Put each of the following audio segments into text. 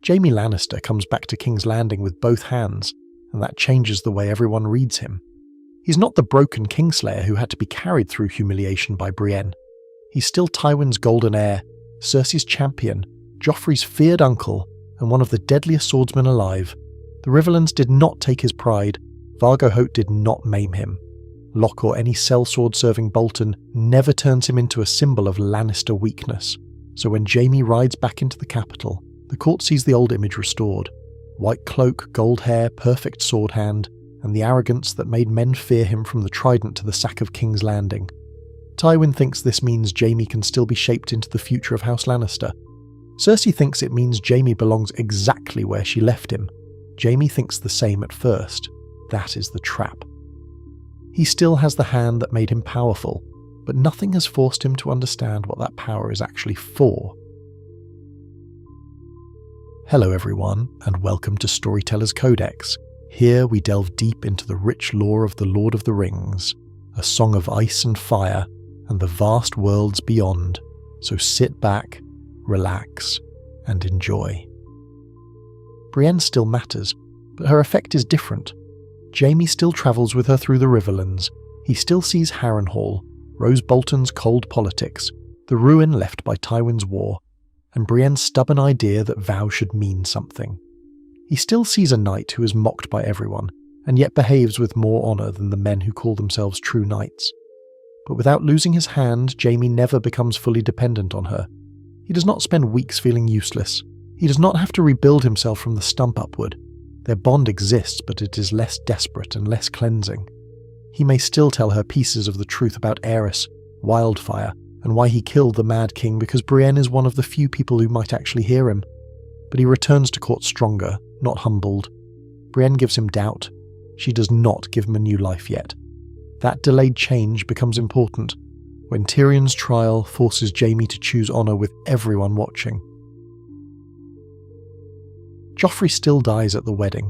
Jaime Lannister comes back to King's Landing with both hands, and that changes the way everyone reads him. He's not the broken Kingslayer who had to be carried through humiliation by Brienne. He's still Tywin's golden heir, Cersei's champion, Joffrey's feared uncle, and one of the deadliest swordsmen alive. The Riverlands did not take his pride, Vargo Hoat did not maim him. Locke or any sellsword-serving Bolton never turns him into a symbol of Lannister weakness. So when Jaime rides back into the capital, the court sees the old image restored. White cloak, gold hair, perfect sword hand, and the arrogance that made men fear him from the Trident to the sack of King's Landing. Tywin thinks this means Jaime can still be shaped into the future of House Lannister. Cersei thinks it means Jaime belongs exactly where she left him. Jaime thinks the same at first. That is the trap. He still has the hand that made him powerful, but nothing has forced him to understand what that power is actually for. Hello everyone, and welcome to Storyteller's Codex. Here we delve deep into the rich lore of the Lord of the Rings, a song of ice and fire, and the vast worlds beyond, so sit back, relax, and enjoy. Brienne still matters, but her effect is different. Jaime still travels with her through the Riverlands. He still sees Harrenhal, Rose Bolton's cold politics, the ruin left by Tywin's war, and Brienne's stubborn idea that vows should mean something. He still sees a knight who is mocked by everyone, and yet behaves with more honour than the men who call themselves true knights. But without losing his hand, Jaime never becomes fully dependent on her. He does not spend weeks feeling useless. He does not have to rebuild himself from the stump upward. Their bond exists, but it is less desperate and less cleansing. He may still tell her pieces of the truth about Aerys, Wildfire, and why he killed the Mad King because Brienne is one of the few people who might actually hear him. But he returns to court stronger, not humbled. Brienne gives him doubt. She does not give him a new life yet. That delayed change becomes important when Tyrion's trial forces Jaime to choose honour with everyone watching. Joffrey still dies at the wedding.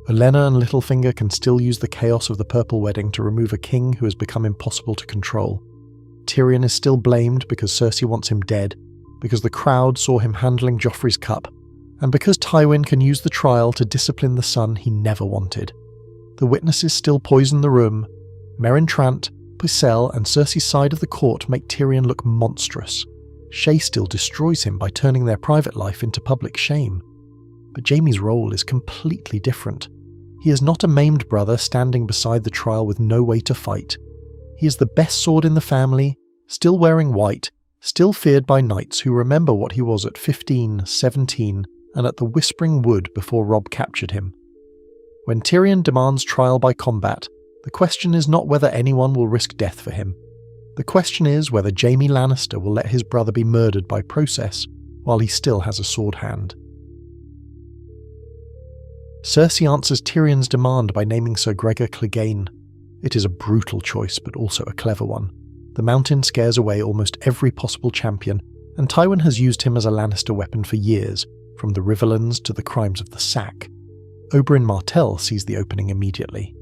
Olenna and Littlefinger can still use the chaos of the Purple Wedding to remove a king who has become impossible to control. Tyrion is still blamed because Cersei wants him dead, because the crowd saw him handling Joffrey's cup, and because Tywin can use the trial to discipline the son he never wanted. The witnesses still poison the room. Meryn Trant, Pycelle and Cersei's side of the court make Tyrion look monstrous. Shae still destroys him by turning their private life into public shame. But Jaime's role is completely different. He is not a maimed brother standing beside the trial with no way to fight. He is the best sword in the family, still wearing white, still feared by knights who remember what he was at 15, 17, and at the Whispering Wood before Robb captured him. When Tyrion demands trial by combat, the question is not whether anyone will risk death for him. The question is whether Jaime Lannister will let his brother be murdered by process while he still has a sword hand. Cersei answers Tyrion's demand by naming Ser Gregor Clegane. It is a brutal choice, but also a clever one. The mountain scares away almost every possible champion, and Tywin has used him as a Lannister weapon for years, from the Riverlands to the crimes of the Sack. Oberyn Martell sees the opening immediately.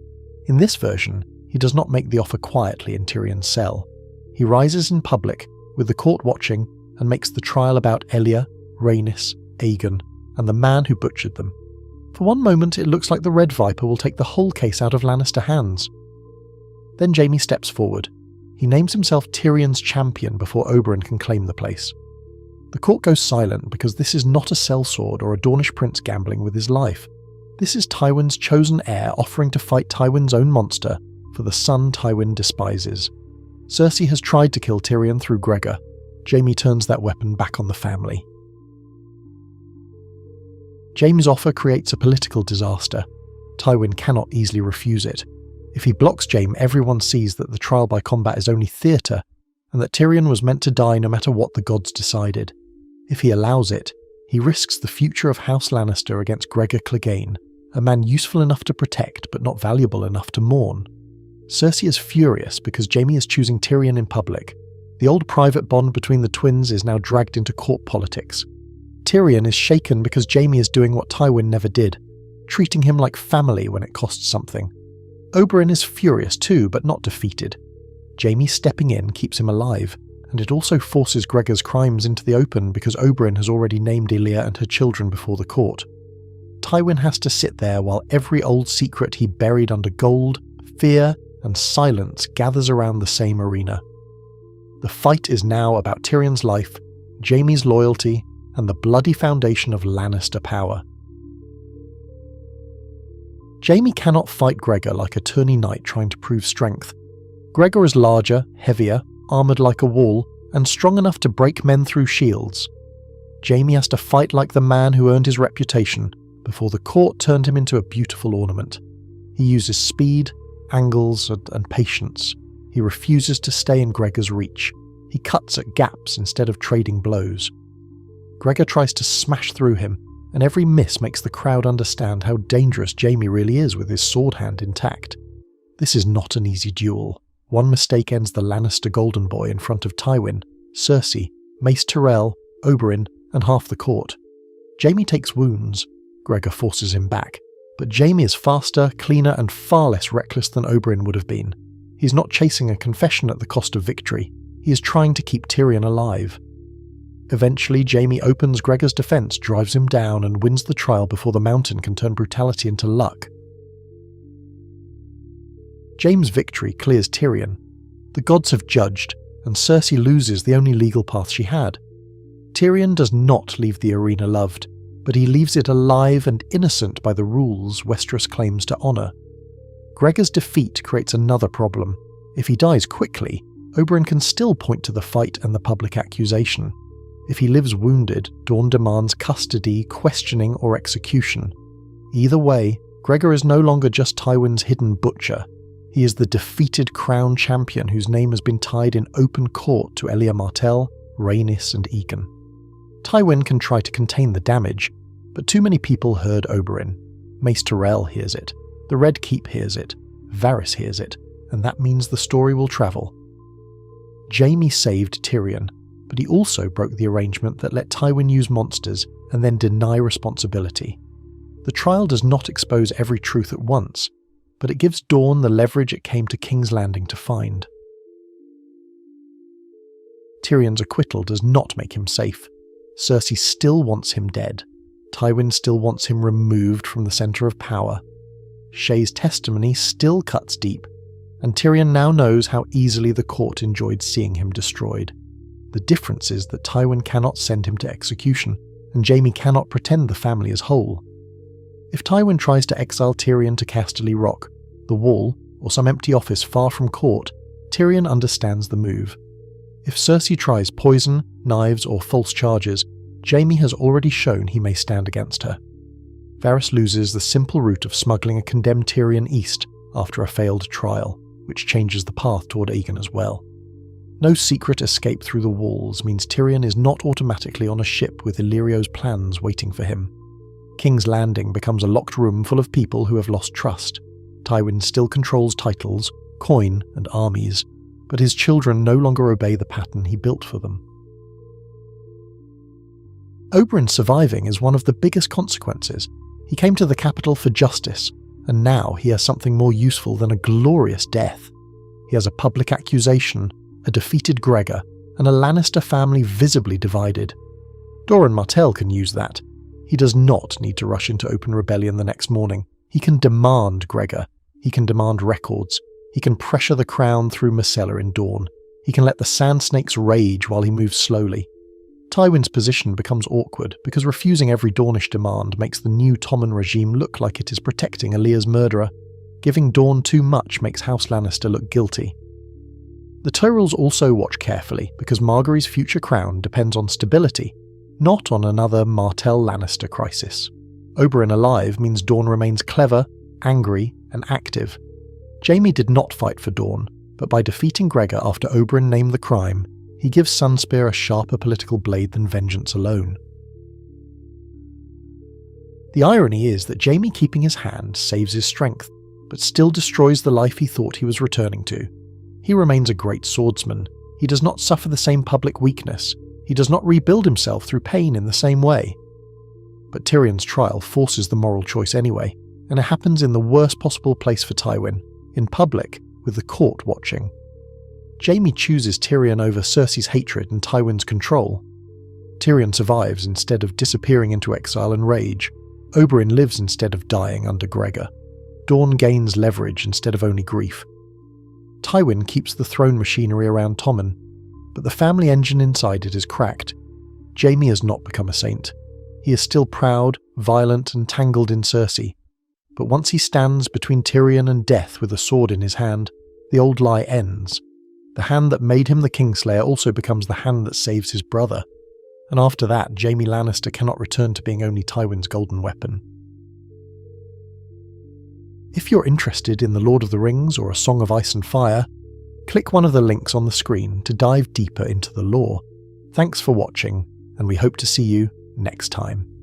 In this version, he does not make the offer quietly in Tyrion's cell. He rises in public, with the court watching, and makes the trial about Elia, Rhaenys, Aegon, and the man who butchered them. For one moment it looks like the Red Viper will take the whole case out of Lannister hands. Then Jaime steps forward. He names himself Tyrion's champion before Oberyn can claim the place. The court goes silent because this is not a sellsword or a Dornish prince gambling with his life. This is Tywin's chosen heir offering to fight Tywin's own monster for the son Tywin despises. Cersei has tried to kill Tyrion through Gregor. Jaime turns that weapon back on the family. Jaime's offer creates a political disaster. Tywin cannot easily refuse it. If he blocks Jaime, everyone sees that the trial by combat is only theatre, and that Tyrion was meant to die no matter what the gods decided. If he allows it, he risks the future of House Lannister against Gregor Clegane, a man useful enough to protect but not valuable enough to mourn. Cersei is furious because Jaime is choosing Tyrion in public. The old private bond between the twins is now dragged into court politics. Tyrion is shaken because Jaime is doing what Tywin never did, treating him like family when it costs something. Oberyn is furious too, but not defeated. Jaime stepping in keeps him alive, and it also forces Gregor's crimes into the open because Oberyn has already named Elia and her children before the court. Tywin has to sit there while every old secret he buried under gold, fear, and silence gathers around the same arena. The fight is now about Tyrion's life, Jaime's loyalty, and the bloody foundation of Lannister power. Jaime cannot fight Gregor like a tourney knight trying to prove strength. Gregor is larger, heavier, armoured like a wall, and strong enough to break men through shields. Jaime has to fight like the man who earned his reputation before the court turned him into a beautiful ornament. He uses speed, angles, and patience. He refuses to stay in Gregor's reach. He cuts at gaps instead of trading blows. Gregor tries to smash through him, and every miss makes the crowd understand how dangerous Jaime really is with his sword hand intact. This is not an easy duel. One mistake ends the Lannister Golden Boy in front of Tywin, Cersei, Mace Tyrell, Oberyn, and half the court. Jaime takes wounds. Gregor forces him back. But Jaime is faster, cleaner, and far less reckless than Oberyn would have been. He's not chasing a confession at the cost of victory. He is trying to keep Tyrion alive. Eventually, Jaime opens Gregor's defense, drives him down, and wins the trial before the Mountain can turn brutality into luck. Jaime's victory clears Tyrion. The gods have judged, and Cersei loses the only legal path she had. Tyrion does not leave the arena loved, but he leaves it alive and innocent by the rules Westeros claims to honour. Gregor's defeat creates another problem. If he dies quickly, Oberyn can still point to the fight and the public accusation. If he lives wounded, Dorne demands custody, questioning, or execution. Either way, Gregor is no longer just Tywin's hidden butcher. He is the defeated crown champion whose name has been tied in open court to Elia Martell, Rhaenys, and Aegon. Tywin can try to contain the damage, but too many people heard Oberyn. Mace Tyrell hears it, the Red Keep hears it, Varys hears it, and that means the story will travel. Jaime saved Tyrion, but he also broke the arrangement that let Tywin use monsters and then deny responsibility. The trial does not expose every truth at once, but it gives Dorne the leverage it came to King's Landing to find. Tyrion's acquittal does not make him safe. Cersei still wants him dead. Tywin still wants him removed from the centre of power. Shay's testimony still cuts deep, and Tyrion now knows how easily the court enjoyed seeing him destroyed. The difference is that Tywin cannot send him to execution, and Jaime cannot pretend the family is whole. If Tywin tries to exile Tyrion to Casterly Rock, the Wall, or some empty office far from court, Tyrion understands the move. If Cersei tries poison, knives, or false charges, Jaime has already shown he may stand against her. Varys loses the simple route of smuggling a condemned Tyrion east after a failed trial, which changes the path toward Aegon as well. No secret escape through the walls means Tyrion is not automatically on a ship with Illyrio's plans waiting for him. King's Landing becomes a locked room full of people who have lost trust. Tywin still controls titles, coin, and armies, but his children no longer obey the pattern he built for them. Oberyn surviving is one of the biggest consequences. He came to the capital for justice, and now he has something more useful than a glorious death. He has a public accusation, a defeated Gregor, and a Lannister family visibly divided. Doran Martell can use that. He does not need to rush into open rebellion the next morning. He can demand Gregor. He can demand records. He can pressure the crown through Myrcella in Dorne. He can let the Sand Snakes rage while he moves slowly. Tywin's position becomes awkward because refusing every Dornish demand makes the new Tommen regime look like it is protecting Aaliyah's murderer. Giving Dorne too much makes House Lannister look guilty. The Tyrells also watch carefully because Margaery's future crown depends on stability, not on another Martell Lannister crisis. Oberyn alive means Dorne remains clever, angry, and active. Jaime did not fight for Dorne, but by defeating Gregor after Oberyn named the crime, he gives Sunspear a sharper political blade than vengeance alone. The irony is that Jaime keeping his hand saves his strength, but still destroys the life he thought he was returning to. He remains a great swordsman. He does not suffer the same public weakness. He does not rebuild himself through pain in the same way. But Tyrion's trial forces the moral choice anyway, and it happens in the worst possible place for Tywin, in public, with the court watching. Jaime chooses Tyrion over Cersei's hatred and Tywin's control. Tyrion survives instead of disappearing into exile and rage. Oberyn lives instead of dying under Gregor. Dorne gains leverage instead of only grief. Tywin keeps the throne machinery around Tommen, but the family engine inside it is cracked. Jaime has not become a saint. He is still proud, violent, and tangled in Cersei. But once he stands between Tyrion and death with a sword in his hand, the old lie ends. The hand that made him the Kingslayer also becomes the hand that saves his brother. And after that, Jaime Lannister cannot return to being only Tywin's golden weapon. If you're interested in The Lord of the Rings or A Song of Ice and Fire, click one of the links on the screen to dive deeper into the lore. Thanks for watching, and we hope to see you next time.